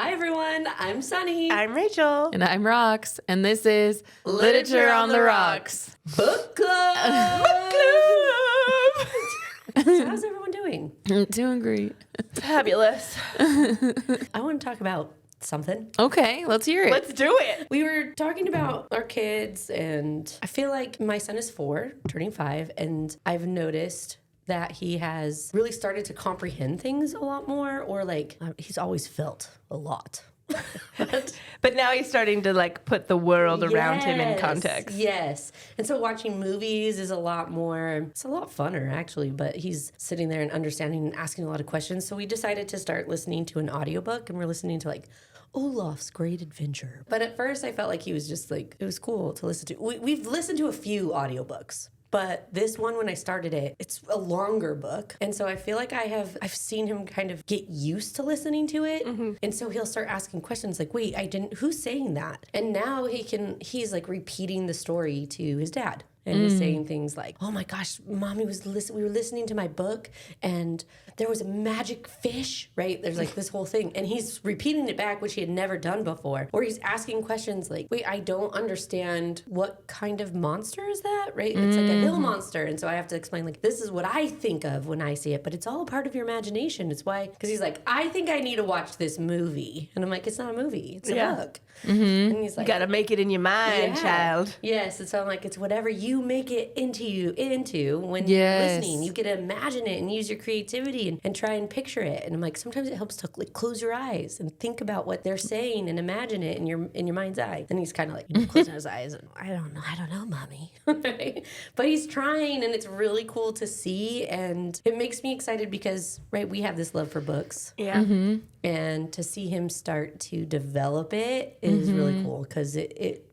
Hi, everyone. I'm Sunny. I'm Rachel. And I'm Rox. And this is Literature on the Rocks. Book Club. Book Club. So how's everyone doing? Doing great. Fabulous. I want to talk about something. Okay, let's hear it. Let's do it. We were talking about our kids, and I feel like my son is 4, turning 5, and I've noticed that he has really started to comprehend things a lot more, or like he's always felt a lot. But now he's starting to like put the world around him in context. Yes. And so watching movies is a lot more, it's a lot funner actually, but he's sitting there and understanding and asking a lot of questions. So we decided to start listening to an audiobook, and we're listening to like Olaf's Great Adventure. But at first I felt like he was just like, it was cool to listen to. We've listened to a few audiobooks. But this one, when I started it, it's a longer book. And so I feel like I've seen him kind of get used to listening to it. Mm-hmm. And so he'll start asking questions like, wait, who's saying that? And now he's like repeating the story to his dad. And he's saying things like, oh my gosh, Mommy we were listening to my book and there was a magic fish, right? There's like this whole thing. And he's repeating it back, which he had never done before. Or he's asking questions like, wait, I don't understand, what kind of monster is that, right? It's like a hill monster. And so I have to explain like, this is what I think of when I see it, but it's all part of your imagination. It's why, because he's like, I think I need to watch this movie. And I'm like, it's not a movie, it's a book. Mm-hmm. And he's like, you gotta make it in your mind, child. Yes. And so I'm like, it's whatever you make it into when you're listening. You get to imagine it and use your creativity and try and picture it. And I'm like, sometimes it helps to like close your eyes and think about what they're saying and imagine it in your mind's eye. And he's kind of like closing his eyes and I don't know, Mommy. Right? But he's trying, and it's really cool to see, and it makes me excited because we have this love for books. Yeah. Mm-hmm. And to see him start to develop it is really cool, because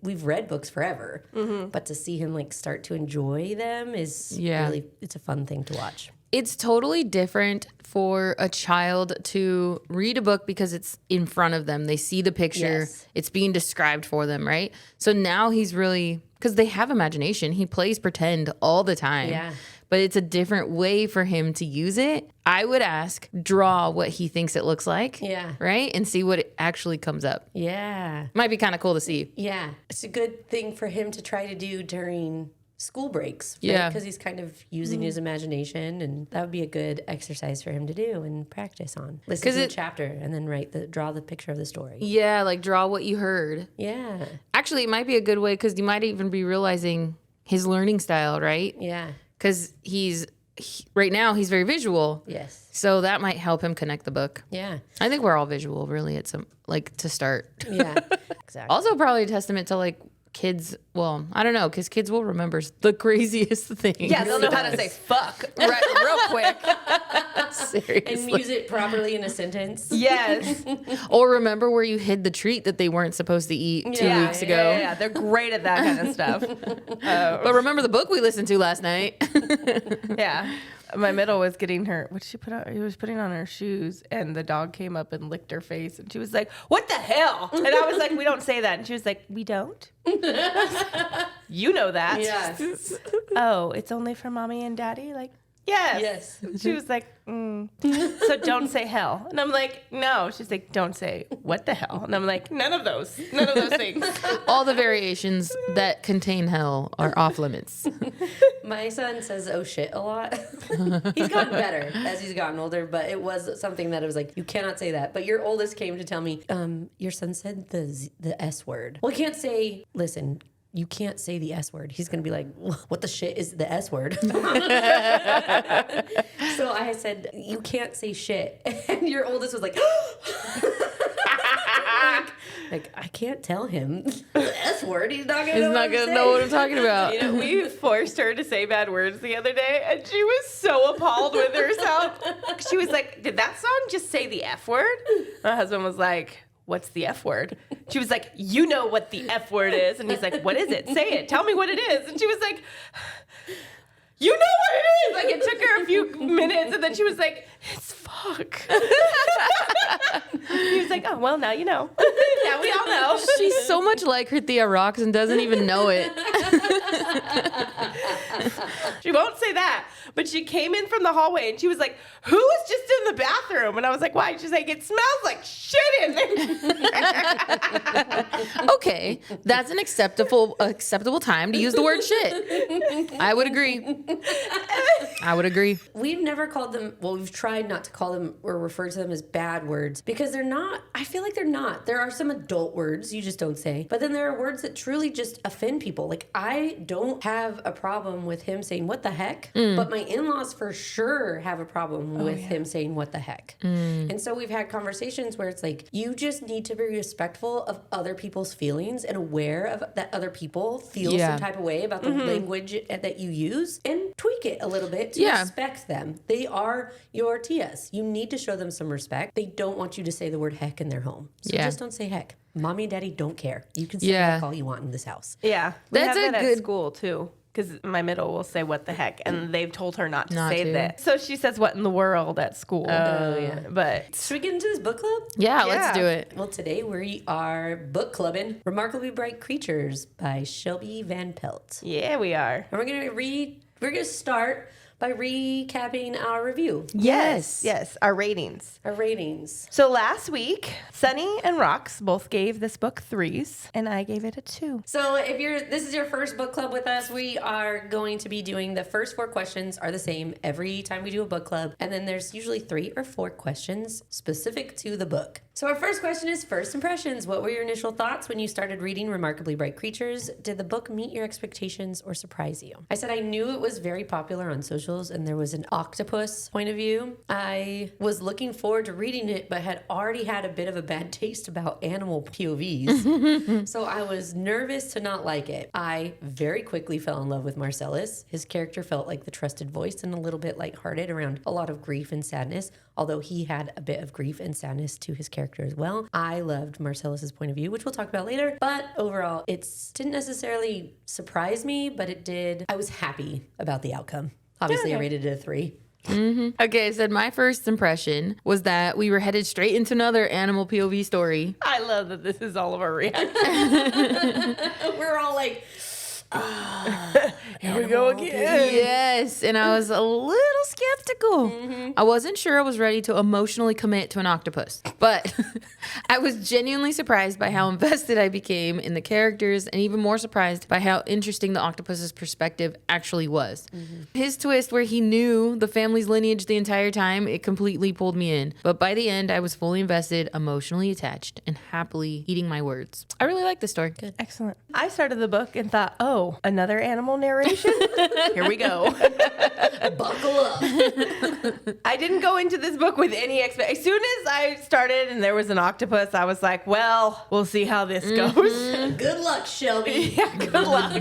we've read books forever, but to see him like start to enjoy them is really, it's a fun thing to watch. It's totally different for a child to read a book because it's in front of them. They see the picture. Yes. It's being described for them, right? So now he's really, because they have imagination. He plays pretend all the time. Yeah. But it's a different way for him to use it. I would ask, draw what he thinks it looks like. Yeah. Right? And see what it actually comes up. Yeah. Might be kind of cool to see. Yeah. It's a good thing for him to try to do during school breaks. Right? Yeah. Because he's kind of using his imagination, and that would be a good exercise for him to do and practice on. Listen to a chapter and then draw the picture of the story. Yeah, like draw what you heard. Yeah. Actually, it might be a good way because you might even be realizing his learning style, right? Yeah. Because right now he's very visual. Yes. So that might help him connect the book. Yeah. I think we're all visual, really, at some, like, to start. Yeah, exactly. Also probably a testament to, like, kids, well, I don't know, because kids will remember the craziest things. Yeah, they'll know how to say fuck real quick. Seriously. And use it properly in a sentence. Yes. Or remember where you hid the treat that they weren't supposed to eat 2 weeks ago. Yeah, they're great at that kind of stuff. But remember the book we listened to last night. Yeah. My middle was getting her, what did she put on? He was putting on her shoes, and the dog came up and licked her face, and she was like, what the hell? And I was like, we don't say that. And she was like, we don't? You know that. Yes. Oh, it's only for Mommy and Daddy? Like, yes. She was like, so don't say hell. And I'm like, no. She's like, don't say what the hell. And I'm like, none of those things. All the variations that contain hell are off limits. My son says oh shit a lot. He's gotten better as he's gotten older, but it was something that I was like, you cannot say that. But your oldest came to tell me, your son said the S word. Well, I can't say, listen, you can't say the S word. He's going to be like, what the shit is the S word? So I said, you can't say shit. And your oldest was like, like, I can't tell him the S word. He's not going to know what I'm talking about. You know, we forced her to say bad words the other day, and she was so appalled with herself. She was like, did that song just say the F word? My husband was like, what's the F word? She was like, you know what the F word is. And he's like, what is it? Say it. Tell me what it is. And she was like, you know what it is. Like, it took her a few minutes, and then she was like, it's fuck. He was like, oh, well, now you know. Now we all know. She's so much like her Thea Rox and doesn't even know it. She won't say that, but she came in from the hallway and she was like, who is just in the bathroom? And I was like, why? She's like, it smells like shit in there. Okay, that's an acceptable time to use the word shit. I would agree. We've never called them, well, we've tried not to call them or refer to them as bad words because they're not, I feel like they're not. There are some adult words you just don't say, but then there are words that truly just offend people. Like, I don't have a problem with him saying, what the heck? But my in-laws for sure have a problem with him saying, what the heck? And so we've had conversations where it's like, you just need to be respectful of other people's feelings and aware of that other people feel some type of way about the language that you use and tweak it a little bit to respect them. They are your tias. You need to show them some respect. They don't want you to say the word heck in their home. So just don't say heck. Mommy and daddy don't care. You can say heck all you want in this house. Yeah. We That's have that a good at school too. Because my middle will say, what the heck? And they've told her not to say that. So she says, what in the world at school? Oh, yeah. But Should we get into this book club? Yeah, let's do it. Well, today we are book clubbing Remarkably Bright Creatures by Shelby Van Pelt. yeah, we are. And we're going to start by recapping our review. Yes, our ratings. Our ratings. So last week, Sunny and Rox both gave this book 3s, and I gave it a 2. So if this is your first book club with us, we are going to be doing the first 4 questions are the same every time we do a book club. And then there's usually 3 or 4 questions specific to the book. So our first question is first impressions. What were your initial thoughts when you started reading Remarkably Bright Creatures? Did the book meet your expectations or surprise you? I said I knew it was very popular on socials and there was an octopus point of view. I was looking forward to reading it, but had already had a bit of a bad taste about animal POVs. So I was nervous to not like it. I very quickly fell in love with Marcellus. His character felt like the trusted voice and a little bit lighthearted around a lot of grief and sadness, although he had a bit of grief and sadness to his character as well. I loved Marcellus's point of view, which we'll talk about later, but overall, it didn't necessarily surprise me, but it did. I was happy about the outcome. Obviously, I rated it a 3. Okay, I said my first impression was that we were headed straight into another animal POV story. I love that this is all of our reactions. We're all like, here we go again. Yes, and I was a little skeptical. I wasn't sure I was ready to emotionally commit to an octopus, but I was genuinely surprised by how invested I became in the characters and even more surprised by how interesting the octopus's perspective actually was. His twist where he knew the family's lineage the entire time, it completely pulled me in. But by the end, I was fully invested, emotionally attached, and happily eating my words. I really like the story. Good. Excellent. I started the book and thought, oh, another animal narration? Here we go. buckle up. I didn't go into this book with any As soon as I started and there was an octopus, I was like, well, we'll see how this goes. Good luck, Shelby. Yeah, good luck.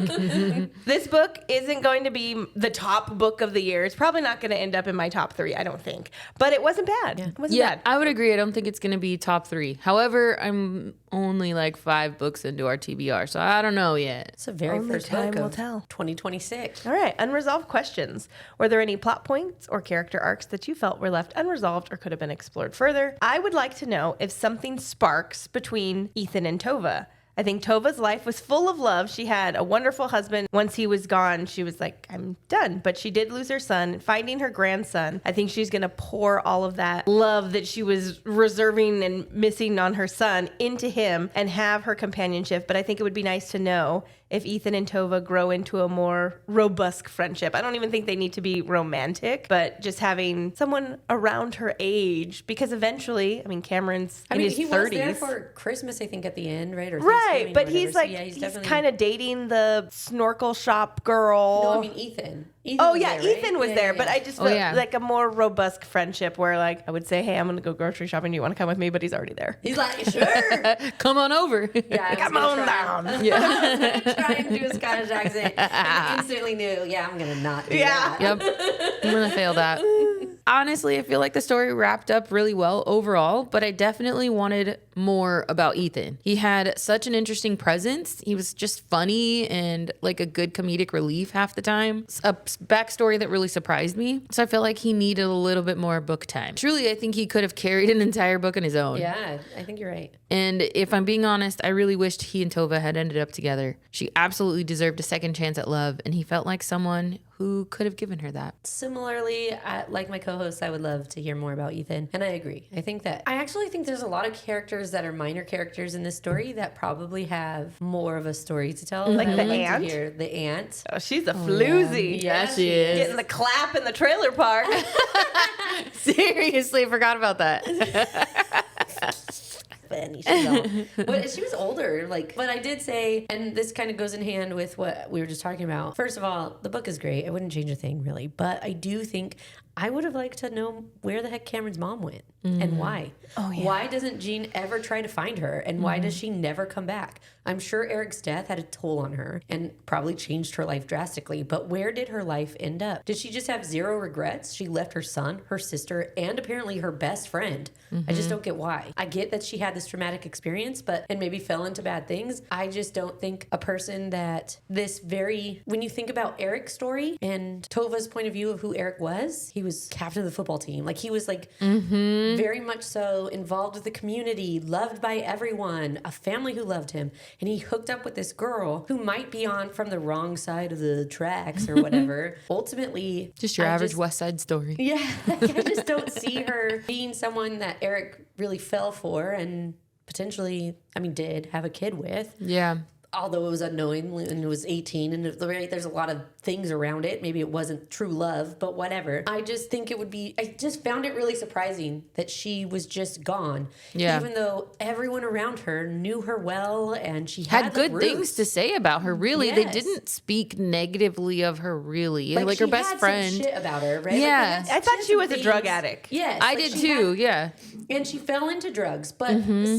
This book isn't going to be the top book of the year. It's probably not going to end up in my top 3, I don't think. But it wasn't bad. It wasn't bad. I would agree. I don't think it's going to be top 3. However, I'm only like 5 books into our TBR, so I don't know yet. It's a very Only first time book will of tell. 2026. All right, unresolved questions. Were there any plot points or character arcs that you felt were left unresolved or could have been explored further? I would like to know if something sparks between Ethan and Tova. I think Tova's life was full of love. She had a wonderful husband. Once he was gone, she was like, I'm done. But she did lose her son. Finding her grandson, I think she's going to pour all of that love that she was reserving and missing on her son into him and have her companionship. But I think it would be nice to know if Ethan and Tova grow into a more robust friendship. I don't even think they need to be romantic, but just having someone around her age, because eventually, I mean, Cameron's in his 30s. He was there for Christmas, I think, at the end, right? Or Right, but or he's whatever. like, So, he's kind of dating the snorkel shop girl. No, I mean, Ethan. Oh was yeah, there, right? Ethan was Yeah, there, yeah, but yeah. I just felt like a more robust friendship where like I would say, hey, I'm going to go grocery shopping. Do you want to come with me? But he's already there. He's like, sure. Come on over. Yeah, Come on down. Yeah. Try and do a Scottish accent. And instantly knew, I'm going to not do that. Yep. I'm going to fail that. Honestly, I feel like the story wrapped up really well overall, but I definitely wanted more about Ethan. He had such an interesting presence. He was just funny and like a good comedic relief half the time. It's a backstory that really surprised me. So I felt like he needed a little bit more book time. Truly, I think he could have carried an entire book on his own. Yeah, I think you're right. And if I'm being honest, I really wished he and Tova had ended up together. She absolutely deserved a second chance at love, and he felt like someone who could have given her that. Similarly, like my co-hosts, I would love to hear more about Ethan. And I agree. I actually think there's a lot of characters that are minor characters in this story that probably have more of a story to tell. Like the I'd aunt? To hear the aunt. Oh, she's a floozy. Yeah, she is. Getting the clap in the trailer park. Seriously, I forgot about that. But she was older, but I did say, and this kind of goes in hand with what we were just talking about. First of all, the book is great. I wouldn't change a thing, really. But I do think I would have liked to know where the heck Cameron's mom went and why. Oh, yeah. Why doesn't Jean ever try to find her? And why does she never come back? I'm sure Eric's death had a toll on her and probably changed her life drastically. But where did her life end up? Did she just have zero regrets? She left her son, her sister, and apparently her best friend. I just don't get why. I get that she had this traumatic experience, and maybe fell into bad things. I just don't think a person that when you think about Eric's story and Tova's point of view of who Eric was, he was captain of the football team. He was very much so involved with the community, loved by everyone, a family who loved him. And he hooked up with this girl who might be on from the wrong side of the tracks or whatever. Ultimately, just your average West Side Story. Yeah, I just don't see her being someone that Eric really fell for and potentially, did have a kid with. Yeah. Although it was unknowing and it was 18 and there's a lot of things around it. Maybe it wasn't true love, but whatever. I just think I just found it really surprising that she was just gone. Yeah. Even though everyone around her knew her well and she had good roots. things to say about her, really. Yes. They didn't speak negatively of her, really. Like her best had friend. Some shit about her, right? Yeah. I thought she was a drug addict. Yes. I did too, yeah. And she fell into drugs, but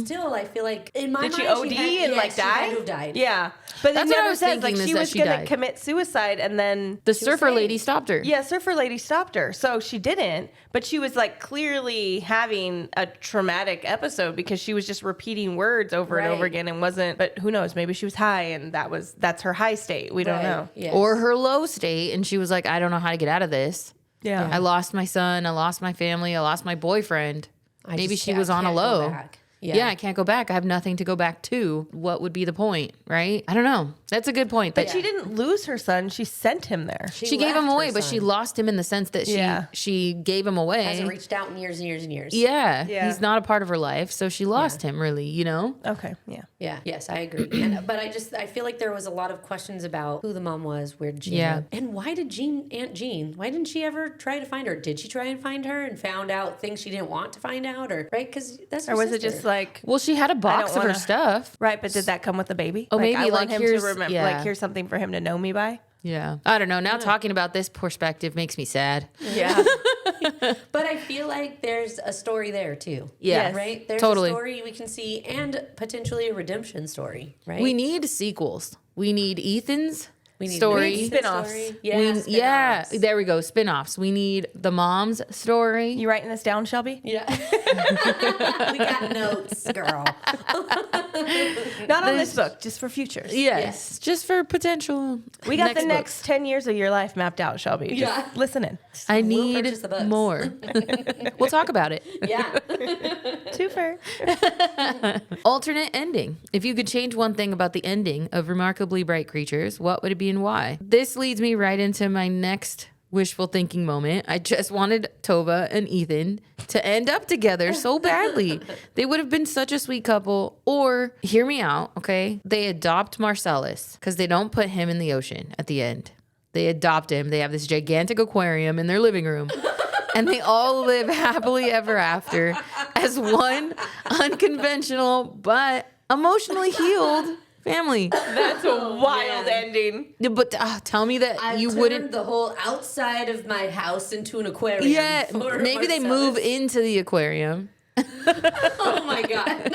still, I feel like in my mind, she OD and die? She had to have died. Yeah, but That's it what I never was says thinking, she is that was she gonna died. commit suicide, and then The surfer lady stopped her. Yeah, surfer lady stopped her, so she didn't. But she was clearly having a traumatic episode because she was just repeating words over and over again, and wasn't. But who knows? Maybe she was high, and that's her high state. We don't know. Yes. Or her low state, and she was like, I don't know how to get out of this. Yeah. I lost my son, I lost my family, I lost my boyfriend. Maybe she was on a can't go low. back. Yeah, I can't go back. I have nothing to go back to. What would be the point, right? I don't know. That's a good point. But she didn't lose her son. She sent him there. She gave him left away, her but she son. lost him in the sense that she gave him away. Hasn't reached out in years and years and years. Yeah, Yeah. he's not a part of her life, so she lost him, really, Okay, yeah. Yeah. Yes, I agree. But I feel like there was a lot of questions about who the mom was, where did Jean Yeah. live, and why did Aunt Jean, why didn't she ever try to find her? Did she try and find her and found out things she didn't want to find out, or right? Because that's her Or was it sister. just like... Well, she had a box of her stuff. Right, but did that come with the baby? Oh, maybe, I want him to here's- remember. yeah. Here's something for him to know me by. Yeah. I don't know. Now talking about this perspective makes me sad. Yeah. But I feel like there's a story there too. Yeah. Right? There's Totally. a story we can see and potentially a redemption story, right? We need sequels. We need Ethan's need story. Ethan's Spin-offs. story. Yeah, spin-offs. there we go. Spin-offs. We need the mom's story. You writing this down, Shelby? Yeah. We got notes, girl. Not on this book, just for futures. Yes. Just for potential. We got the book. next 10 years of your life mapped out, Shelby. Just Yeah. listen in. I We'll need purchase the books. more. We'll talk about it. Yeah. Twofer. Alternate ending. If you could change one thing about the ending of Remarkably Bright Creatures, what would it be and why? This leads me right into my next wishful thinking moment. I just wanted Tova and Ethan to end up together so badly. They would have been such a sweet couple. Or, hear me out, okay? They adopt Marcellus because they don't put him in the ocean at the end. They adopt him. They have this gigantic aquarium in their living room. And they all live happily ever after as one unconventional but emotionally healed family. That's a wild ending. But tell me that I've you turned wouldn't. the whole outside of my house into an aquarium. Yeah, for maybe they move Marcellus. into the aquarium. Oh my God.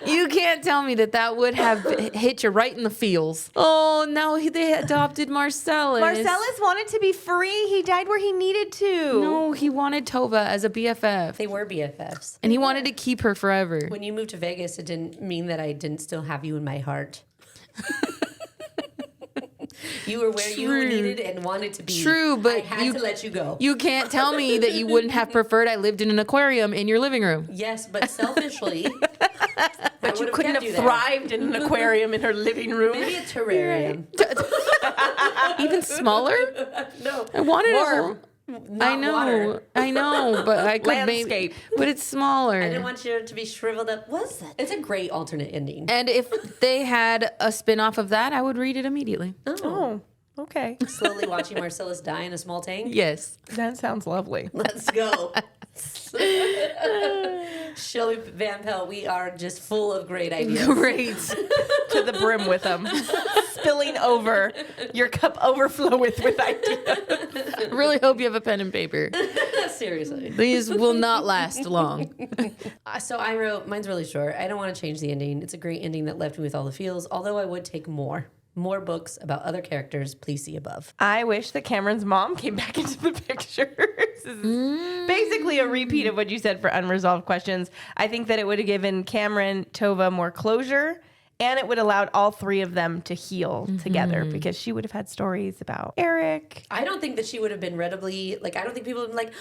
You can't tell me that would have hit you right in the feels. Oh, now they adopted Marcellus. Marcellus wanted to be free. He died where he needed to. No, he wanted Tova as a BFF. They were BFFs. And he wanted to keep her forever. When you moved to Vegas, it didn't mean that I didn't still have you in my heart. You were where you True. needed and wanted to be. True, but I had you- to let you go. You can't tell me that you wouldn't have preferred I lived in an aquarium in your living room. Yes, but selfishly, But you couldn't have thrived in an aquarium in her living room. Maybe a terrarium. Even smaller? No. I wanted Warm. I know, water. I know, but I could Landscape. but it's smaller. I didn't want you to be shriveled up. What's that? It's a great alternate ending. And if they had a spin-off of that, I would read it immediately. Oh, okay. Slowly watching Marcellus die in a small tank. Yes. That sounds lovely. Let's go. Shelby Van Pelt, we are just full of great ideas. Great. To the brim with them. Spilling over. Your cup overflow with ideas. Really hope you have a pen and paper. Seriously. These will not last long. So I wrote, mine's really short. I don't want to change the ending. It's a great ending that left me with all the feels, although I would take more books about other characters. Please see above. I wish that Cameron's mom came back into the picture. This is basically a repeat of what you said for unresolved questions. I think that it would have given Cameron, Tova more closure, and it would have allowed all three of them to heal together because she would have had stories about Eric. I don't think that she would have been readily, I don't think people would have been like,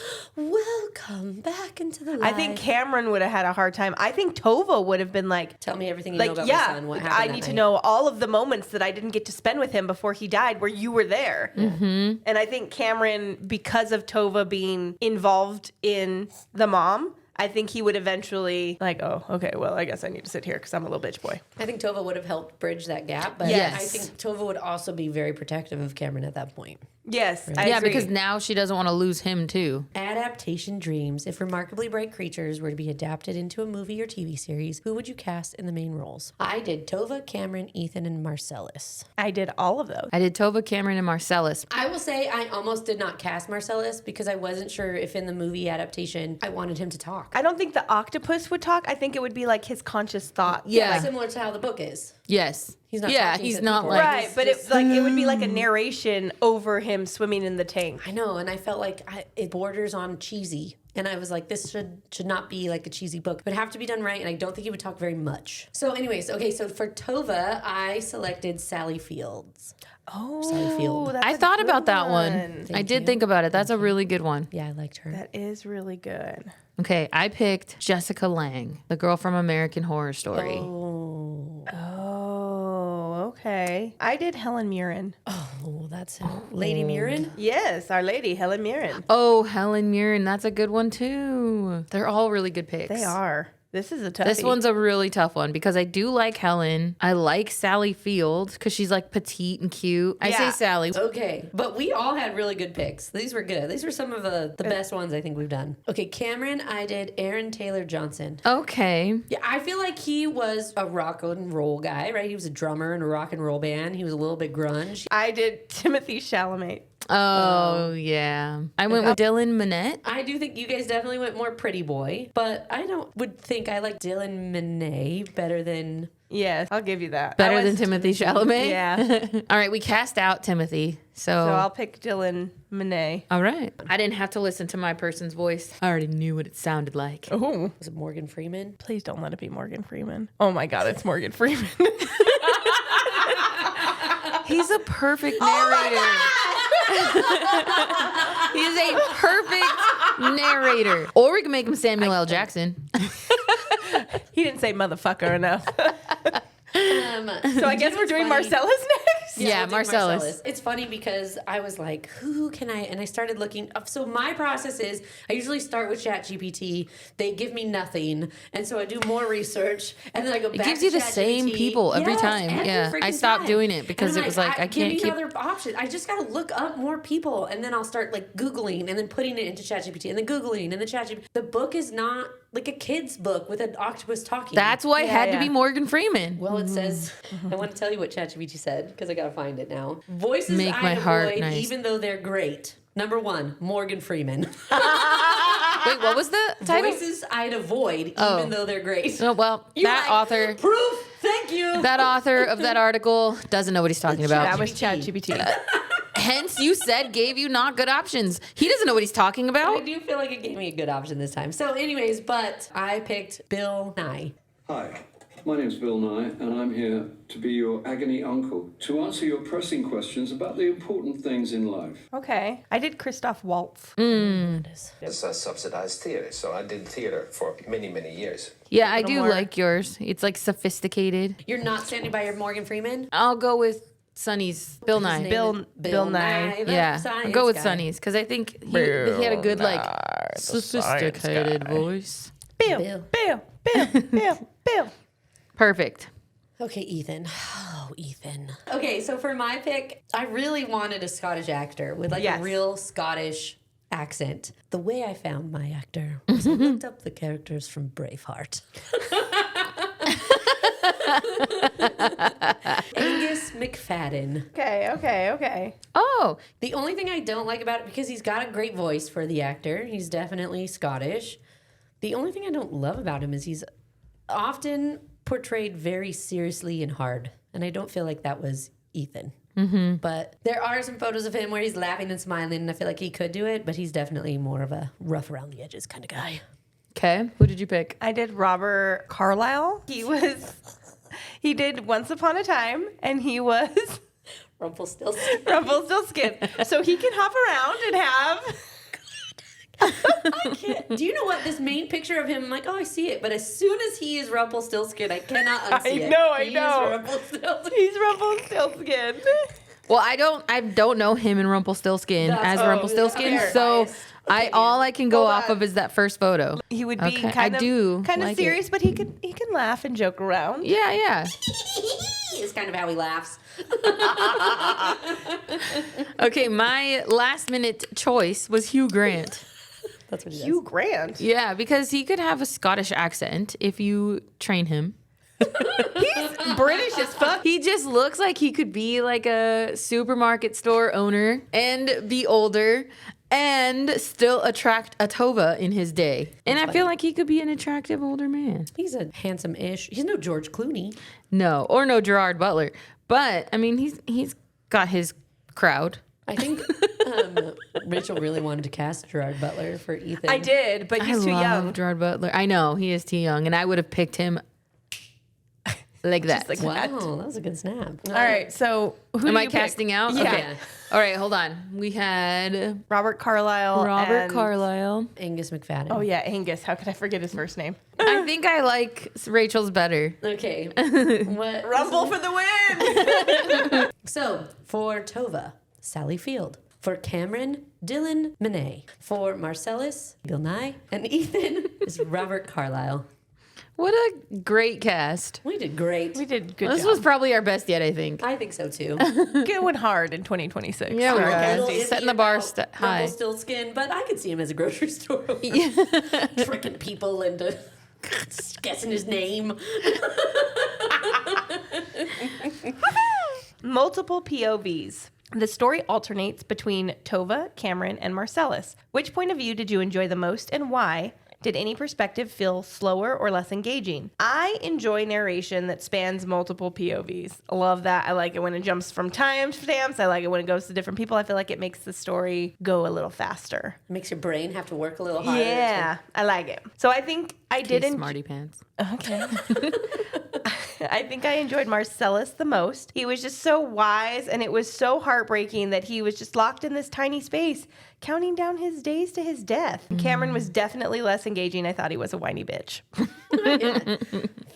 welcome back into the life. I think Cameron would have had a hard time. I think Tova would have been like, Tell me everything you know about my son. What happened I that need to night. know all of the moments that I didn't get to spend with him before he died where you were there. And I think Cameron, because of Tova being involved in the mom, I think he would eventually like, oh, okay, well, I guess I need to sit here because I'm a little bitch boy. I think Tova would have helped bridge that gap, but Yes. I think Tova would also be very protective of Cameron at that point. Yes, I Yeah, agree. because now she doesn't want to lose him too. Adaptation dreams. If Remarkably Bright Creatures were to be adapted into a movie or TV series, who would you cast in the main roles? I did Tova, Cameron, Ethan, and Marcellus. I did all of those. I did Tova, Cameron, and Marcellus. I will say I almost did not cast Marcellus because I wasn't sure if in the movie adaptation I wanted him to talk. I don't think the octopus would talk. I think it would be like his conscious thought. Yeah. Similar to how the book is. Yes. He's not Yeah, talking he's to not people. like Right, but it would be like a narration over him swimming in the tank. I know, and I felt like it borders on cheesy. And I was like, this should not be like a cheesy book, but have to be done right. And I don't think he would talk very much. So anyways, okay, so for Tova, I selected Sally Fields. Oh, Sally Field. that's I a thought good about that one. I did think about it. That's a really good one. Yeah, I liked her. That is really good. Okay, I picked Jessica Lange, the girl from American Horror Story. Oh, okay. I did Helen Mirren. Oh, that's Lady Mirren. Yes, Our Lady, Helen Mirren. Oh, Helen Mirren, that's a good one too. They're all really good picks. They are. This is a toughie. This one's a really tough one because I do like Helen. I like Sally Field because she's like petite and cute. I say Yeah. Sally. Okay, but we all had really good picks. These were good. These were some of the best ones I think we've done. Okay, Cameron, I did Aaron Taylor Johnson. Okay. Yeah, I feel like he was a rock and roll guy, right? He was a drummer in a rock and roll band. He was a little bit grunge. I did Timothy Chalamet. Oh, yeah. I went with Dylan Minnette. I do think you guys definitely went more pretty boy, but I would think I like Dylan Minnette better than. Yes, I'll give you that. Better I than was- Timothy Chalamet? Yeah. All right, we cast out Timothy. So I'll pick Dylan Minnette. All right. I didn't have to listen to my person's voice. I already knew what it sounded like. Oh, Was it Morgan Freeman? please don't let it be Morgan Freeman. Oh my God, it's Morgan Freeman. He's a perfect narrator. He's a perfect narrator. Or we can make him Samuel L. Jackson. He didn't say motherfucker enough. So I guess we're doing funny? Marcellus next? Yeah, we'll do Marcellus. It's funny because I was like, who can I? And I started looking up. So my process is I usually start with ChatGPT. They give me nothing. And so I do more research. And then I go back It gives to you the same ChatGPT. people every Yes, time. every Yeah. I freaking stopped time. doing it because And I'm it was like, I give can't me keep. other options. I just got to look up more people. And then I'll start like Googling and then putting it into ChatGPT and then Googling and then ChatGPT. The book is not like a kid's book with an octopus talking. That's why it had to yeah. be Morgan Freeman. Well, it says, I want to tell you what ChatGPT said because I got to find it now. Voices Make I my heart avoid nice. even though they're great. Number 1, Morgan Freeman. Wait, what was the title? Voices I'd avoid Oh. even though they're great. Oh, well, You're that like, author. Proof. Thank you. That author of that article doesn't know what he's talking That about. was ChatGPT. Hence, you said gave you not good options. He doesn't know what he's talking I about. do feel like it gave me a good option this time. So anyways, but I picked Bill Nye. Hi, my name's Bill Nye, and I'm here to be your agony uncle to answer your pressing questions about the important things in life. Okay. I did Christoph Waltz. It's a subsidized theater, so I did theater for many, many years. Yeah, I do more. like yours. It's like sophisticated. You're not standing by your Morgan Freeman? I'll go with Sonny's Bill Nye. Bill Nye. the Yeah, I'll science go with guy. Sonny's because I think he had a good like sophisticated voice. Bill. Perfect. Okay, Ethan. Oh, Ethan. Okay, so for my pick, I really wanted a Scottish actor with like Yes. a real Scottish accent. The way I found my actor was I looked up the characters from Braveheart. Angus McFadden. Okay. Oh, The only thing I don't like about it, because he's got a great voice for the actor, he's definitely Scottish. The only thing I don't love about him is he's often portrayed very seriously and hard. And I don't feel like that was Ethan. Mm-hmm. But there are some photos of him where he's laughing and smiling, and I feel like he could do it, but he's definitely more of a rough around the edges kind of guy. okay. Who did you pick? I did Robert Carlyle. He did Once Upon a Time, and he was Rumpelstiltskin. Rumpelstiltskin. So he can hop around and have... I can't. Do you know what? This main picture of him, I'm like, oh, I see it. But as soon as he is Rumpelstiltskin, I cannot unsee it. I He know. is Rumpelstiltskin. He's Rumpelstiltskin. Well, I don't know him in Rumpelstiltskin as Rumpelstiltskin, fair. so Biased all I can go Hold off on. of is that first photo. He would be Okay, kind I of do kind like of serious, but he can laugh and joke around. Yeah. Is kind of how he laughs. Okay, my last minute choice was Hugh Grant. That's what he Hugh Grant. Yeah, because he could have a Scottish accent if you train him. He's British as fuck. He just looks like he could be like a supermarket store owner and be older and still attract a Tova in his day. And I feel like he could be an attractive older man. He's a handsome-ish. He's no George Clooney. No, or no Gerard Butler. But I mean, he's got his crowd. I think Rachel really wanted to cast Gerard Butler for Ethan. I did, but he's too I love young. Gerard Butler. I know he is too young, and I would have picked him like that. like Wow, that. that was a good snap. All right, so who Am do I you pick? casting out? Yeah. Okay. All right, hold on. We had Robert Carlyle. Robert and- Carlyle. Angus McFadden. Oh yeah, Angus. How could I forget his first name? I think I like Rachel's better. Okay. What? Rumble for the win. So, for Tova, Sally Field. For Cameron, Dylan Monet. For Marcellus, Bill Nye. And Ethan is Robert Carlyle. What a great cast. We did great. We did good. This job. was probably our best yet, I think. I think so too. going hard in 2026. Yeah, we're Sorry, good. guys. Little setting iffy the bar about high. Rumpelstiltskin, but I could see him as a grocery store owner. Tricking people into guessing his name. Multiple POVs. The story alternates between Tova, Cameron, and Marcellus. Which point of view did you enjoy the most and why? Did any perspective feel slower or less engaging? I enjoy narration that spans multiple POVs. I love that. I like it when it jumps from timestamps. I like it when it goes to different people. I feel like it makes the story go a little faster. Makes your brain have to work a little harder. Yeah, I like it. So I think I did enjoy. Smarty pants. Okay. I think I enjoyed Marcellus the most. He was just so wise, and it was so heartbreaking that he was just locked in this tiny space, counting down his days to his death. Cameron was definitely less engaging. I thought he was a whiny bitch. Yeah.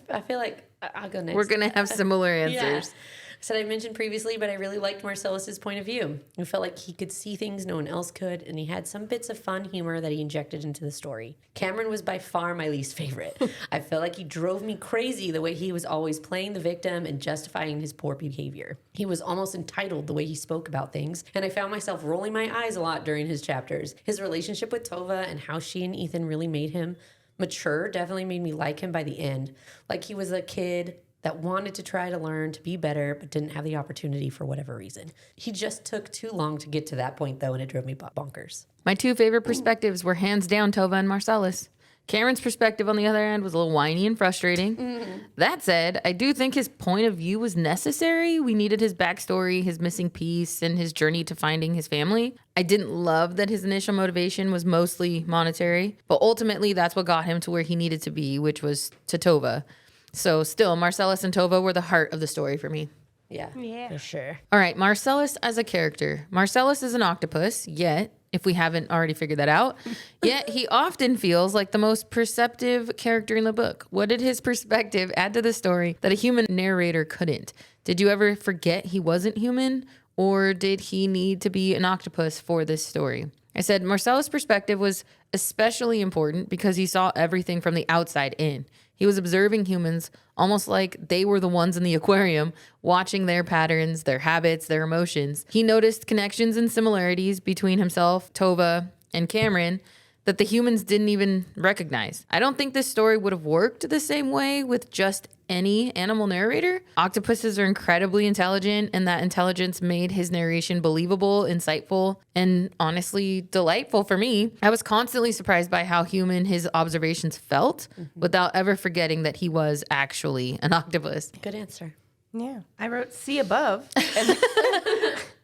I feel like I'll go next. We're going to have similar answers. Yeah. Said I mentioned previously, but I really liked Marcellus's point of view. I felt like he could see things no one else could, and he had some bits of fun humor that he injected into the story. Cameron was by far my least favorite. I felt like he drove me crazy the way he was always playing the victim and justifying his poor behavior. He was almost entitled the way he spoke about things, and I found myself rolling my eyes a lot during his chapters. His relationship with Tova and how she and Ethan really made him mature definitely made me like him by the end. Like he was a kid that wanted to try to learn to be better, but didn't have the opportunity for whatever reason. He just took too long to get to that point, though, and it drove me bonkers. My two favorite perspectives were hands down Tova and Marcellus. Cameron's perspective, on the other hand, was a little whiny and frustrating. That said, I do think his point of view was necessary. We needed his backstory, his missing piece, and his journey to finding his family. I didn't love that his initial motivation was mostly monetary, but ultimately that's what got him to where he needed to be, which was to Tova. So still, Marcellus and Tova were the heart of the story for me. Yeah, for sure. All right, Marcellus as a character. Marcellus is an octopus, yet, if we haven't already figured that out, yet he often feels like the most perceptive character in the book. What did his perspective add to the story that a human narrator couldn't? Did you ever forget he wasn't human, or did he need to be an octopus for this story? I said Marcellus' perspective was especially important because he saw everything from the outside in. He was observing humans almost like they were the ones in the aquarium, watching their patterns, their habits, their emotions. He noticed connections and similarities between himself, Tova, and Cameron that the humans didn't even recognize. I don't think this story would have worked the same way with just any animal narrator. Octopuses are incredibly intelligent, and that intelligence made his narration believable, insightful, and honestly delightful for me. I was constantly surprised by how human his observations felt without ever forgetting that he was actually an octopus. Good answer. Yeah. I wrote see above. And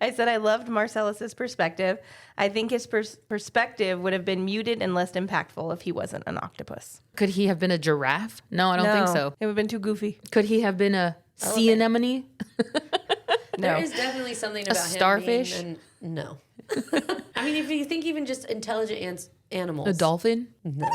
I said I loved Marcellus's perspective. I think his perspective would have been muted and less impactful if he wasn't an octopus. Could he have been a giraffe? No, I don't think so. It would have been too goofy. Could he have been a sea anemone? There is definitely something about starfish? him being no. I mean, if you think even just intelligent animals. A dolphin? No.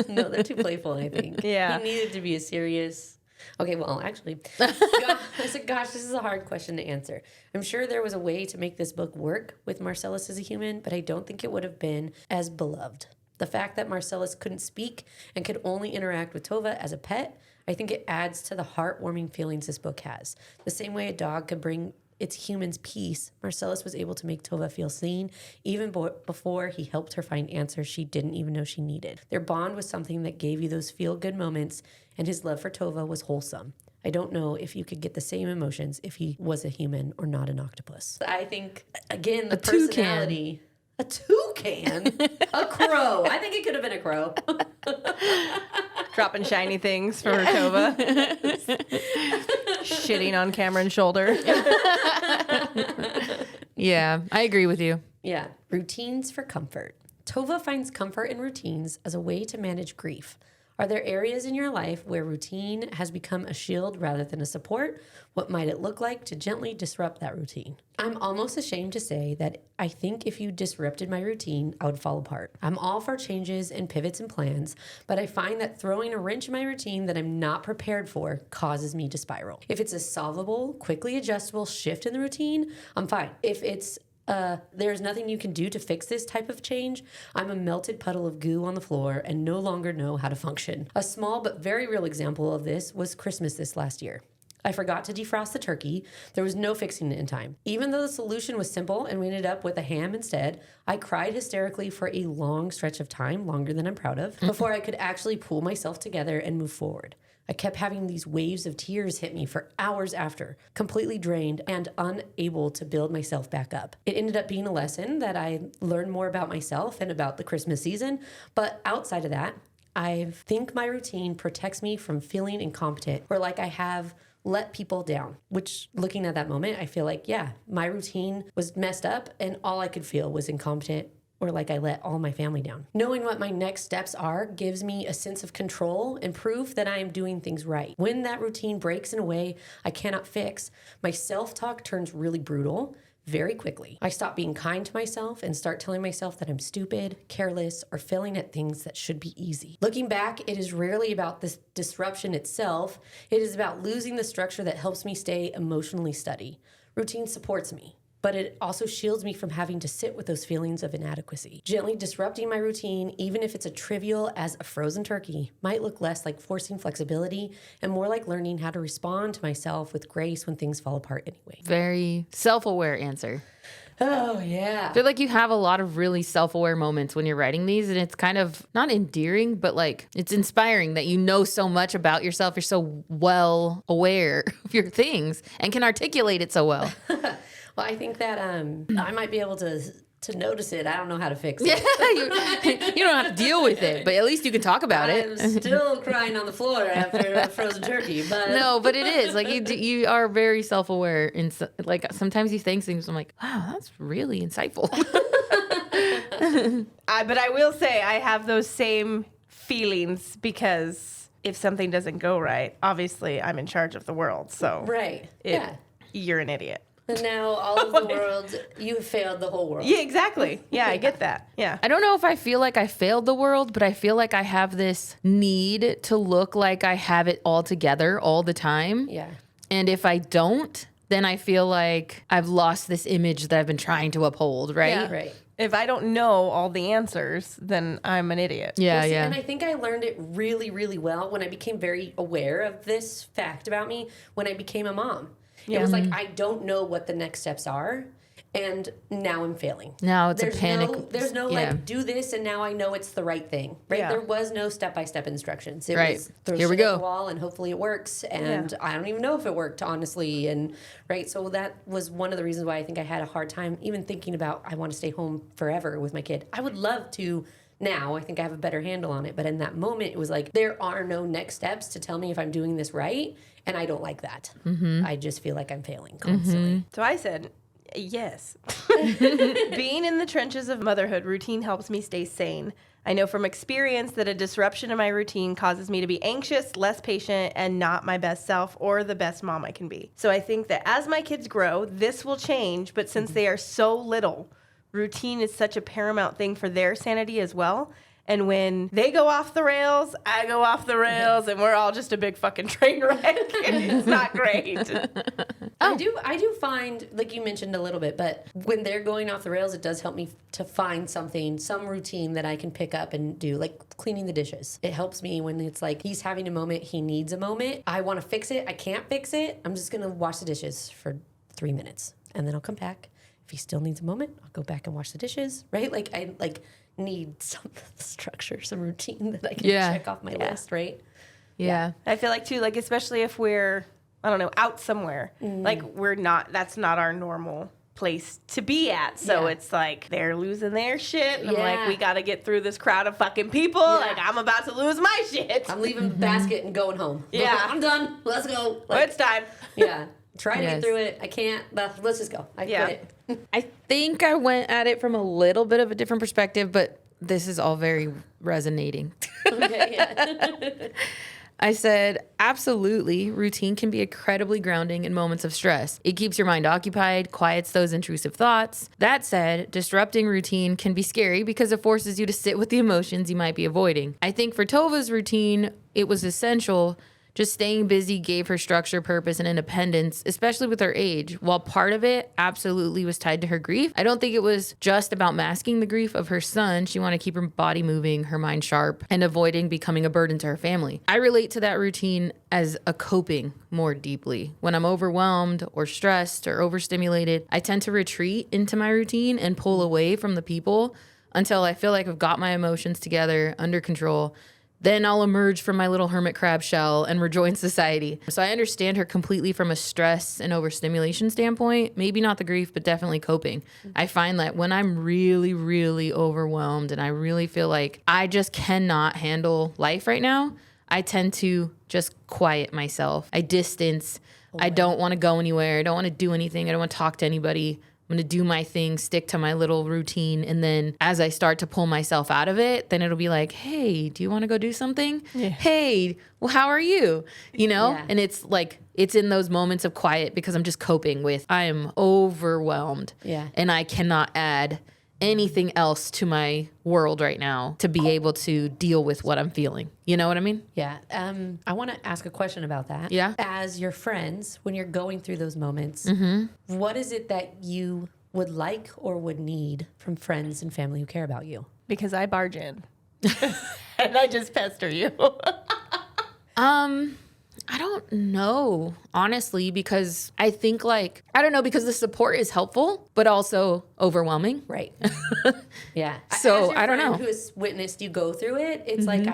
No, they're too playful, I think. Yeah. He needed to be a serious... Okay, well, actually, I said, gosh, this is a hard question to answer. I'm sure there was a way to make this book work with Marcellus as a human, but I don't think it would have been as beloved. The fact that Marcellus couldn't speak and could only interact with Tova as a pet, I think it adds to the heartwarming feelings this book has. The same way a dog could bring its humans peace, Marcellus was able to make Tova feel seen even before he helped her find answers she didn't even know she needed. Their bond was something that gave you those feel-good moments, and his love for Tova was wholesome. I don't know if you could get the same emotions if he was a human or not an octopus. I think, again, the personality... A toucan? A crow. I think it could have been a crow. Dropping shiny things for Tova. Shitting on Cameron's shoulder. Yeah, I agree with you. Yeah. Routines for comfort. Tova finds comfort in routines as a way to manage grief. Are there areas in your life where routine has become a shield rather than a support? What might it look like to gently disrupt that routine? I'm almost ashamed to say that I think if you disrupted my routine, I would fall apart. I'm all for changes and pivots and plans, but I find that throwing a wrench in my routine that I'm not prepared for causes me to spiral. If it's a solvable, quickly adjustable shift in the routine, I'm fine. If it's there's nothing you can do to fix this type of change, I'm a melted puddle of goo on the floor and no longer know how to function. A small but very real example of this was Christmas this last year. I forgot to defrost the turkey. There was no fixing it in time. Even though the solution was simple and we ended up with a ham instead, I cried hysterically for a long stretch of time, longer than I'm proud of, before I could actually pull myself together and move forward. I kept having these waves of tears hit me for hours after, completely drained and unable to build myself back up. It ended up being a lesson that I learned more about myself and about the Christmas season, but outside of that, I think my routine protects me from feeling incompetent or like I have let people down, which looking at that moment, I feel like, yeah, my routine was messed up and all I could feel was incompetent or like I let all my family down. Knowing what my next steps are gives me a sense of control and proof that I am doing things right. When that routine breaks in a way I cannot fix, my self-talk turns really brutal very quickly. I stop being kind to myself and start telling myself that I'm stupid, careless, or failing at things that should be easy. Looking back, it is rarely about this disruption itself. It is about losing the structure that helps me stay emotionally steady. Routine supports me, but it also shields me from having to sit with those feelings of inadequacy. Gently disrupting my routine, even if it's as trivial as a frozen turkey, might look less like forcing flexibility and more like learning how to respond to myself with grace when things fall apart anyway. Very self-aware answer. Oh, yeah. I feel like you have a lot of really self-aware moments when you're writing these, and it's kind of not endearing, but like it's inspiring that you know so much about yourself. You're so well aware of your things and can articulate it so well. Well, I think that I might be able to notice it. I don't know how to fix it. Yeah, you don't know how to deal with it, but at least you can talk about it. I'm still crying on the floor after a frozen turkey, but No, but it is like you are very self-aware, and like sometimes you think things. I'm like, wow, that's really insightful. But I will say I have those same feelings because if something doesn't go right, obviously I'm in charge of the world. So right, you're an idiot. And now all of the world, you have failed the whole world. Yeah, exactly. Yeah, I get that. Yeah. I don't know if I feel like I failed the world, but I feel like I have this need to look like I have it all together all the time. Yeah. And if I don't, then I feel like I've lost this image that I've been trying to uphold, right? Yeah. Right. If I don't know all the answers, then I'm an idiot. Yeah, Well, see, yeah. And I think I learned it really, really well when I became very aware of this fact about me when I became a mom. It was like, I don't know what the next steps are. And now I'm failing. Now it's a panic. There's no like, do this and now I know it's the right thing. Right? Yeah. There was no step-by-step instructions. It Right. was throw Here we shit at go. the wall and hopefully it works. And I don't even know if it worked, honestly. And right. So that was one of the reasons why I think I had a hard time even thinking about I want to stay home forever with my kid. I would love to now. I think I have a better handle on it. But in that moment, it was like, there are no next steps to tell me if I'm doing this right. And I don't like that. I just feel like I'm failing constantly. So I said, yes. Being in the trenches of motherhood, routine helps me stay sane. I know from experience that a disruption in my routine causes me to be anxious, less patient, and not my best self or the best mom I can be. So I think that as my kids grow, this will change, but since they are so little, routine is such a paramount thing for their sanity as well. And when they go off the rails, I go off the rails, and we're all just a big fucking train wreck. It's not great. I do find, like you mentioned a little bit, but when they're going off the rails, it does help me to find something, some routine that I can pick up and do, like cleaning the dishes. It helps me when it's like he's having a moment, he needs a moment. I want to fix it. I can't fix it. I'm just going to wash the dishes for 3 minutes, and then I'll come back. If he still needs a moment, I'll go back and wash the dishes, right? Like I need some structure, some routine that I can check off my list, right? Yeah. I feel like too, like especially if we're, I don't know, out somewhere, like that's not our normal place to be at. So it's like they're losing their shit, and I'm like, we got to get through this crowd of fucking people. Like I'm about to lose my shit. I'm leaving the basket and going home. Yeah. I'm done. Let's go. Well, it's time. Yeah. Try to get through it. I can't. But let's just go. I quit it. I think I went at it from a little bit of a different perspective, but this is all very resonating. Okay, yeah. I said, absolutely, routine can be incredibly grounding in moments of stress. It keeps your mind occupied, quiets those intrusive thoughts. That said, disrupting routine can be scary because it forces you to sit with the emotions you might be avoiding. I think for Tova's routine, it was essential. Just staying busy gave her structure, purpose, and independence, especially with her age. While part of it absolutely was tied to her grief, I don't think it was just about masking the grief of her son. She wanted to keep her body moving, her mind sharp, and avoiding becoming a burden to her family. I relate to that routine as a coping more deeply. When I'm overwhelmed or stressed or overstimulated, I tend to retreat into my routine and pull away from the people until I feel like I've got my emotions together, under control. Then I'll emerge from my little hermit crab shell and rejoin society. So I understand her completely from a stress and overstimulation standpoint. Maybe not the grief, but definitely coping. I find that when I'm really, really overwhelmed and I really feel like I just cannot handle life right now, I tend to just quiet myself. I distance. I don't want to go anywhere. I don't want to do anything. I don't want to talk to anybody. I'm going to do my thing, stick to my little routine. And then as I start to pull myself out of it, then it'll be like, hey, do you want to go do something? Yeah. Hey, well, how are you? You know? Yeah. And it's like, it's in those moments of quiet because I'm just coping with, I am overwhelmed. Yeah. And I cannot add anything else to my world right now to be able to deal with what I'm feeling. You know what I mean? Yeah. I want to ask a question about that. Yeah. As your friends, when you're going through those moments, what is it that you would like or would need from friends and family who care about you? Because I barge in. And I just pester you. I don't know, honestly, because I think because the support is helpful, but also overwhelming. Right. Yeah. So As your I don't friend know. who has witnessed you go through it, it's like,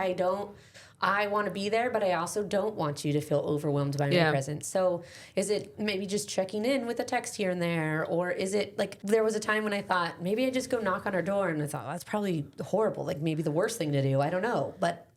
I want to be there, but I also don't want you to feel overwhelmed by my presence. So is it maybe just checking in with a text here and there? Or is it like, there was a time when I thought, maybe I just go knock on her door, and I thought, that's probably horrible. Like maybe the worst thing to do. I don't know. But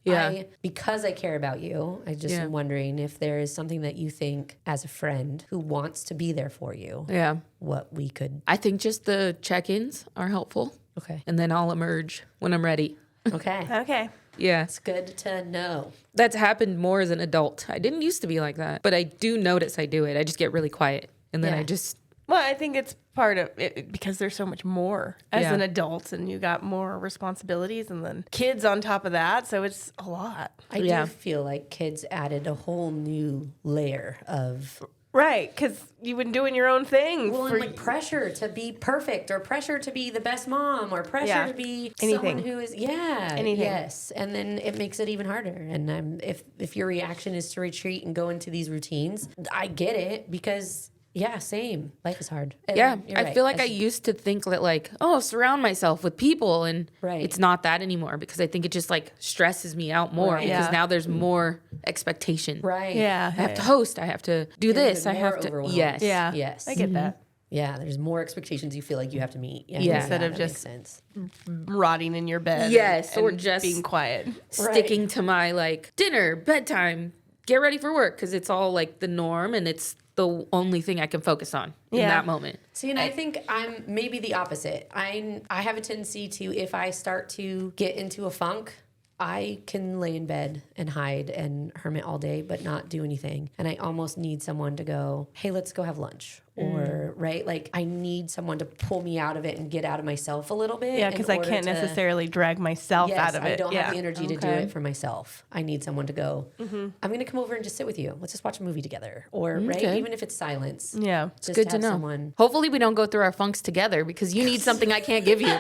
because I care about you, I just am wondering if there is something that you think as a friend who wants to be there for you. Yeah. What we could. I think just the check-ins are helpful. Okay. And then I'll emerge when I'm ready. Okay. Okay. Yeah. It's good to know. That's happened more as an adult. I didn't used to be like that, but I do notice I do it. I just get really quiet. And then I just... Well, I think it's part of it because there's so much more as an adult, and you got more responsibilities and then kids on top of that. So it's a lot. I do feel like kids added a whole new layer of Right, because you've been doing your own thing. Well, and like pressure to be perfect, or pressure to be the best mom, or pressure to be someone who is anything. Yes, and then it makes it even harder. And if your reaction is to retreat and go into these routines, I get it, because same. Life is hard. And I feel like I used to think that like, surround myself with people, and it's not that anymore, because I think it just like stresses me out more because now there's more expectation. Right. Yeah. I have to host. I have to do this. I have to. Yes. Yeah. Yes. I get that. Yeah. There's more expectations you feel like you have to meet. Instead of that just makes sense. Rotting in your bed. Yes, and or just being quiet. Sticking to my like dinner, bedtime, get ready for work, because it's all like the norm, and it's the only thing I can focus on in that moment. See, and I think I'm maybe the opposite. I have a tendency to, if I start to get into a funk, I can lay in bed and hide and hermit all day, but not do anything. And I almost need someone to go, hey, let's go have lunch. Or, right? Like, I need someone to pull me out of it and get out of myself a little bit. Yeah, because I can't necessarily drag myself out of it. I don't have the energy to do it for myself. I need someone to go, I'm going to come over and just sit with you. Let's just watch a movie together. Or, right? Even if it's silence. Yeah. Just Good to know. Someone. Hopefully we don't go through our funks together, because you need something I can't give you.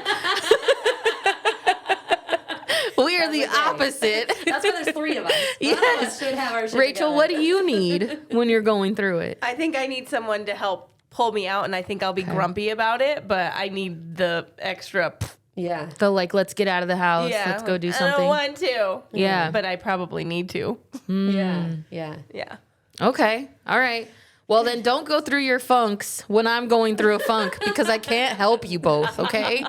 We are the opposite. That's why there's 3 of us. Yes. One of us should have our shit Rachel, together. what do you need when you're going through it? I think I need someone to help pull me out, and I think I'll be grumpy about it, but I need the extra. Yeah. The like, let's get out of the house. Let's go do something. I don't want to. Yeah. But I probably need to. Yeah. Yeah. Okay. All right. Well, then don't go through your funks when I'm going through a funk, because I can't help you both, okay?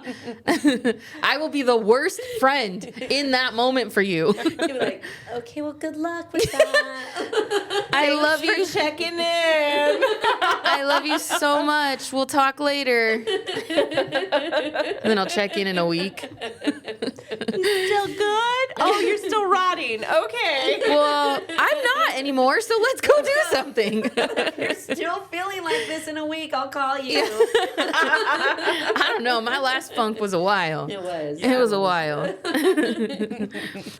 I will be the worst friend in that moment for you. You'll be like, okay, well, good luck with that. I love you. For checking in. I love you so much. We'll talk later. And then I'll check in a week. Still good? Oh, you're still rotting. Okay. Well, I'm not anymore, so let's go do something. You're still feeling like this in a week, I'll call you. I don't know. My last funk was a while. It was. It was a while.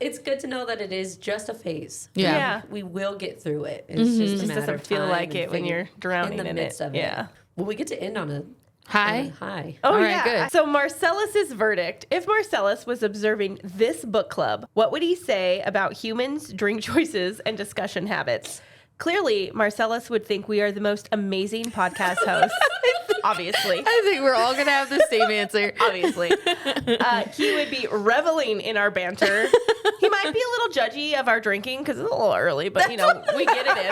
It's good to know that it is just a phase. Yeah. We will get through it. It's just a matter Doesn't of feel time like and it when figure- you're drowning in the midst it. of it. Yeah. Well, we get to end on a Hi. high. Oh, All right, yeah. good. So Marcellus's verdict. If Marcellus was observing this book club, what would he say about humans, drink choices, and discussion habits? Clearly, Marcellus would think we are the most amazing podcast hosts. Obviously. I think we're all going to have the same answer. Obviously. He would be reveling in our banter. He might be a little judgy of our drinking because it's a little early, but, you know, we get it in.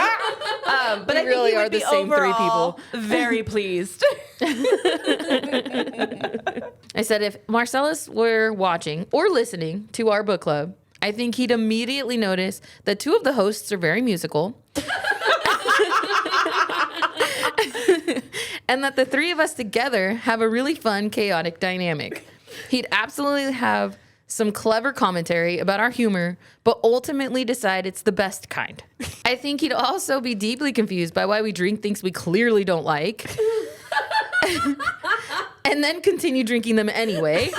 But I think really he would are the be same 3 overall very pleased. I said if Marcellus were watching or listening to our book club, I think he'd immediately notice that 2 of the hosts are very musical. And that the 3 of us together have a really fun, chaotic dynamic. He'd absolutely have some clever commentary about our humor, but ultimately decide it's the best kind. I think he'd also be deeply confused by why we drink things we clearly don't like. And then continue drinking them anyway.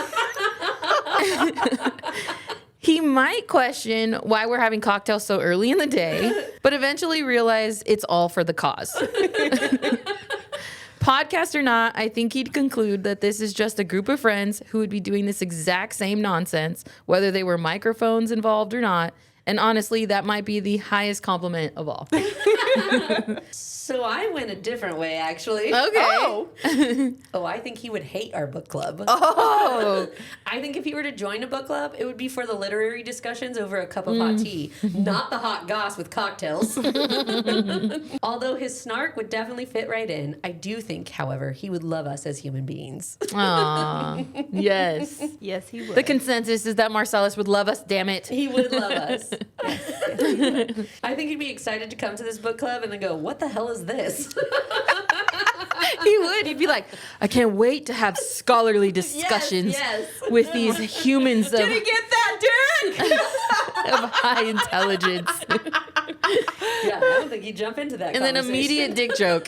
He might question why we're having cocktails so early in the day, but eventually realize it's all for the cause. Podcast or not, I think he'd conclude that this is just a group of friends who would be doing this exact same nonsense, whether they were microphones involved or not. And honestly, that might be the highest compliment of all. So I went a different way, actually. Okay. Oh, I think he would hate our book club. Oh. I think if he were to join a book club, it would be for the literary discussions over a cup of hot tea, not the hot goss with cocktails. Although his snark would definitely fit right in, I do think, however, he would love us as human beings. Aw. Yes. Yes, he would. The consensus is that Marcellus would love us, damn it. He would love us. Yes, he would. I think he'd be excited to come to this book club and then go, what the hell is this? He would. He'd be like, I can't wait to have scholarly discussions yes. with these humans of, Did he get that, Derek? of high intelligence. Yeah, I don't think he'd jump into that And then conversation. immediate dick joke.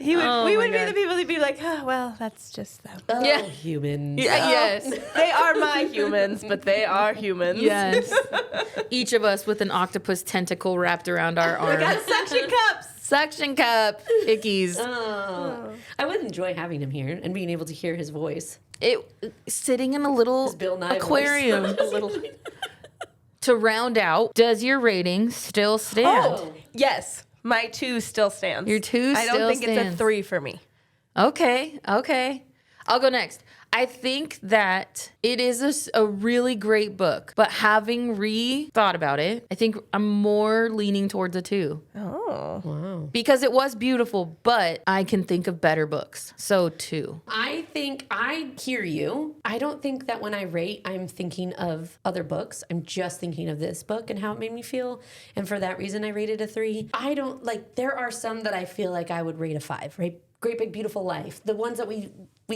we my would be God. the people who'd be like, oh, well, that's just them. Oh, Yeah. humans. Yes. They are my humans, but they are humans. Yes. Each of us with an octopus tentacle wrapped around our arm. Got suction cups. Suction cup. Ickies. Oh. I would enjoy having him here and being able to hear his voice. Sitting in a little Bill Nye aquarium. voice. A little. To round out, does your rating still stand? Oh, yes. My 2 still stands. Your 2 I don't still think it's stands. a 3 for me. Okay. I'll go next. I think that it is a really great book, but having thought about it, I think I'm more leaning towards a 2. Oh. Wow. Because it was beautiful, but I can think of better books. So 2. I think I hear you. I don't think that when I rate, I'm thinking of other books. I'm just thinking of this book and how it made me feel. And for that reason, I rated a 3. I don't there are some that I feel like I would rate a 5, right? Great Big Beautiful Life. The ones that we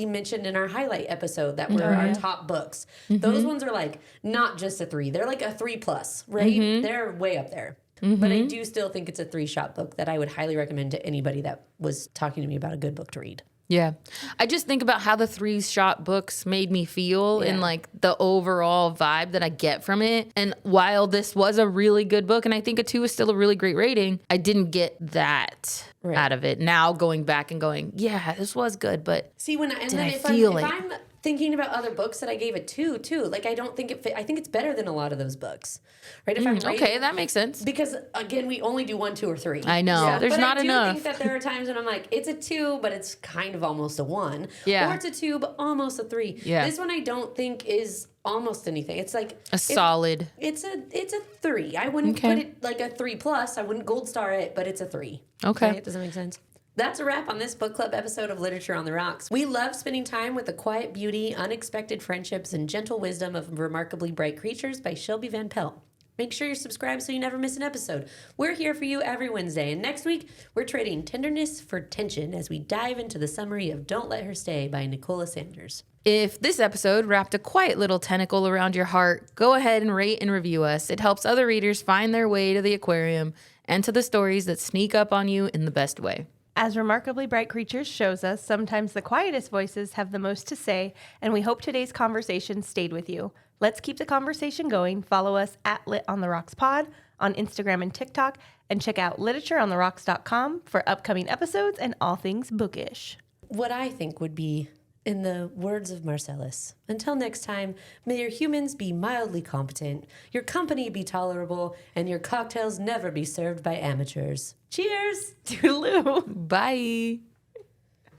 mentioned in our highlight episode that were our top books. Those ones are not just a 3. They're like a 3+, right? They're way up there. But I do still think it's a 3-shot book that I would highly recommend to anybody that was talking to me about a good book to read. Yeah. I just think about how the 3-shot books made me feel and the overall vibe that I get from it. And while this was a really good book, and I think a 2 is still a really great rating, I didn't get that out of it. Now going back and going, yeah, this was good, but See, if I'm thinking about other books that I gave a 2 too, I don't think it fit. I think it's better than a lot of those books, right? If I'm rating, okay, that makes sense. because again, we only do 1, 2, or 3. I know. There's but not I do enough. think that there are times when I'm like, it's a 2, but it's kind of almost a 1. Yeah. Or it's a 2, but almost a 3. Yeah. This one I don't think is almost anything. It's Solid. It's a 3. I wouldn't put it like a 3+. I wouldn't gold star it, but it's a 3. Okay. Right? Does that make sense? That's a wrap on this book club episode of Literature on the Rocks. We love spending time with the quiet beauty, unexpected friendships, and gentle wisdom of Remarkably Bright Creatures by Shelby Van Pelt. Make sure you're subscribed so you never miss an episode. We're here for you every Wednesday, and next week, we're trading tenderness for tension as we dive into the summary of Don't Let Her Stay by Nicola Sanders. If this episode wrapped a quiet little tentacle around your heart, go ahead and rate and review us. It helps other readers find their way to the aquarium and to the stories that sneak up on you in the best way. As Remarkably Bright Creatures shows us, sometimes the quietest voices have the most to say, and we hope today's conversation stayed with you. Let's keep the conversation going. Follow us at Lit on the Rocks Pod on Instagram and TikTok, and check out literatureontherocks.com for upcoming episodes and all things bookish. What I think would be, in the words of Marcellus, until next time, may your humans be mildly competent, your company be tolerable, and your cocktails never be served by amateurs. Cheers! Toodaloo. Bye.